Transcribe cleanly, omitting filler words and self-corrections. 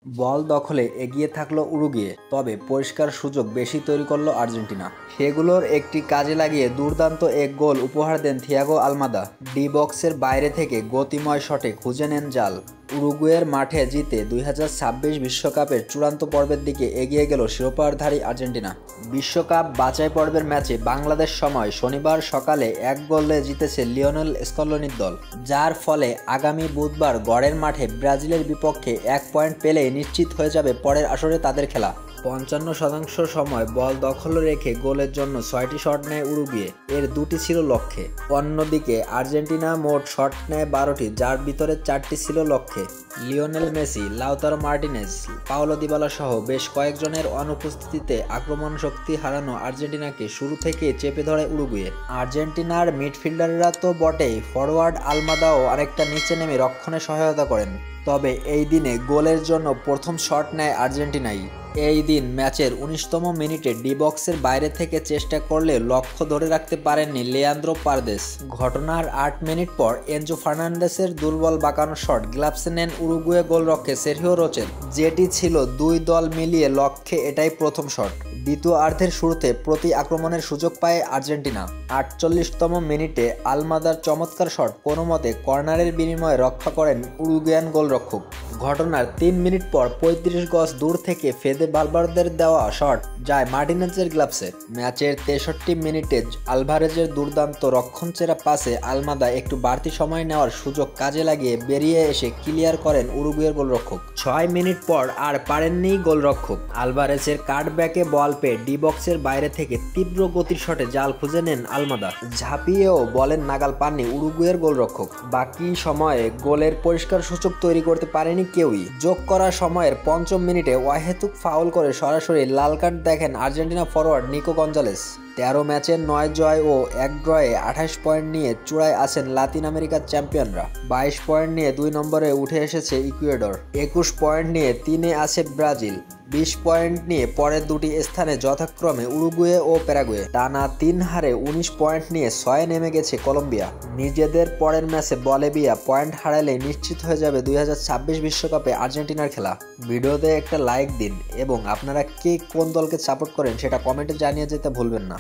বল দখলে এগিয়ে থাকলো উরুগুয়ে, তবে পরিষ্কার সুযোগ বেশি তৈরি করলো আর্জেন্টিনা। সেগুলোর একটি কাজে লাগিয়ে দুর্দান্ত এক গোল উপহার দেন থিয়াগো আলমাদা। ডি বক্সের বাইরে থেকে গতিময় শটে খুঁজে নেন জাল। উরুগুয়ের মাঠে জিতে 2026 বিশ্বকাপের চূড়ান্ত পর্বের দিকে এগিয়ে গেল শিরোপাধারী আর্জেন্টিনা। বিশ্বকাপ বাছাই পর্বের ম্যাচে বাংলাদেশ সময় শনিবার সকালে 1 গোলে জিতেছে লিওনেল স্কলোনির দল, যার ফলে আগামী বুধবার গড়ের মাঠে ব্রাজিলের বিপক্ষে 1 পয়েন্ট পেলেই নিশ্চিত হয়ে যাবে পরের আসরে তাদের খেলা। 55% সময় বল দখল রেখে গোলের জন্য 6টি শট নেয় উরুগুয়ে, এর 2টি ছিল লক্ষ্যে। অন্যদিকে আর্জেন্টিনা মোট শট নেয় 12টি, যার ভিতরে 4টি ছিল লক্ষ্যে। Lionel Messi, Lautaro Martinez, Paulo Dybala সহ বেশ কয়েকজনের অনুপস্থিতিতে আক্রমণ শক্তি হারানো আর্জেন্টিনাকে শুরু থেকে চেপে ধরে উরুগুয়ে। আর্জেন্টিনার মিডফিল্ডাররা তো বটেই, ফরওয়ার্ড আলমাদাও অনেকটা নিচে নেমে রক্ষণে সহায়তা করেন। তবে এই দিনে গোলের জন্য প্রথম শট নেয় আর্জেন্টিনাই। এই দিন ম্যাচের 19তম মিনিটে ডি বক্সের বাইরে থেকে চেষ্টা করলে লক্ষ্য ধরে রাখতে পারেননি লিয়ান্দ্রো পারদেস। ঘটনার 8 মিনিট পর এনজো ফার্নান্দেসের দুর্বল বাঁকানো শট গ্লাভসে নেন উরুগুয়ে গোলরক্ষক সের্হিও রোচেল, যেটি ছিল দুই দল মিলিয়ে লক্ষ্যে এটাই প্রথম শট। দ্বিতীয়ার্ধের শুরুতে প্রতি আক্রমণের সুযোগ পায় আর্জেন্টিনা। 48তম মিনিটে আলমাদার চমৎকার শট কোনোমতে কর্নারের বিনিময়ে রক্ষা করেন উরুগুয়ান গোলরক্ষক। ঘটনার 3 মিনিট পর 35 গজ দূর থেকে ফেদে ভালভার্দের দেওয়া শট যায় মার্টিনেজের গ্লাভসে। ম্যাচের 63 মিনিটে আলভারেজের দুর্দান্ত রক্ষণচেরা পাসে আলমাদা একটু বাড়তি সময় নেওয়ার সুযোগ কাজে লাগিয়ে বেরিয়ে এসে ক্লিয়ার করেন উরুগুয়ের গোলরক্ষক। 6 মিনিট পর আর পারেননি গোলরক্ষক। আলভারেজের কাটব্যাকে বল পেয়ে ডি বক্সের বাইরে থেকে তীব্র গতির শটে জাল খুঁজে নেন আলমাদা। ঝাঁপিয়েও বলের নাগাল পাননি উরুগুয়ের গোলরক্ষক। বাকি সময়ে গোলের পরিষ্কার সুযোগ তৈরি করতে পারেনি কেউই। যোগ করা সময়ের 5ম মিনিটে অহেতুক ফাউল করে সরাসরি লাল কার্ড দেখেন আর্জেন্টিনা ফরওয়ার্ড নিকো গঞ্জালেস। 13 ম্যাচের 9 জয় ও 1 ড্রয়ে 28 পয়েন্ট নিয়ে চূড়ায় আছেন লাতিন আমেরিকার চ্যাম্পিয়নরা। 22 পয়েন্ট নিয়ে 2 নম্বরে উঠে এসেছে ইকুয়েডর। 21 পয়েন্ট নিয়ে 3-এ আছে ব্রাজিল। 20 পয়েন্ট নিয়ে পরের দুটি স্থানে যথাক্রমে উরুগুয়ে ও প্যারাগুয়ে। টানা 3 হারে 19 পয়েন্ট নিয়ে 6-এ নেমে গেছে কলম্বিয়া। নিজেদের পরের ম্যাচে বলিভিয়া পয়েন্ট হারালে নিশ্চিত হয়ে যাবে 2026 বিশ্বকাপে আর্জেন্টিনার খেলা। ভিডিওতে একটা লাইক দিন এবং আপনারা কে কোন দলকে সাপোর্ট করেন সেটা কমেন্টে জানিয়ে যেতে ভুলবেন না।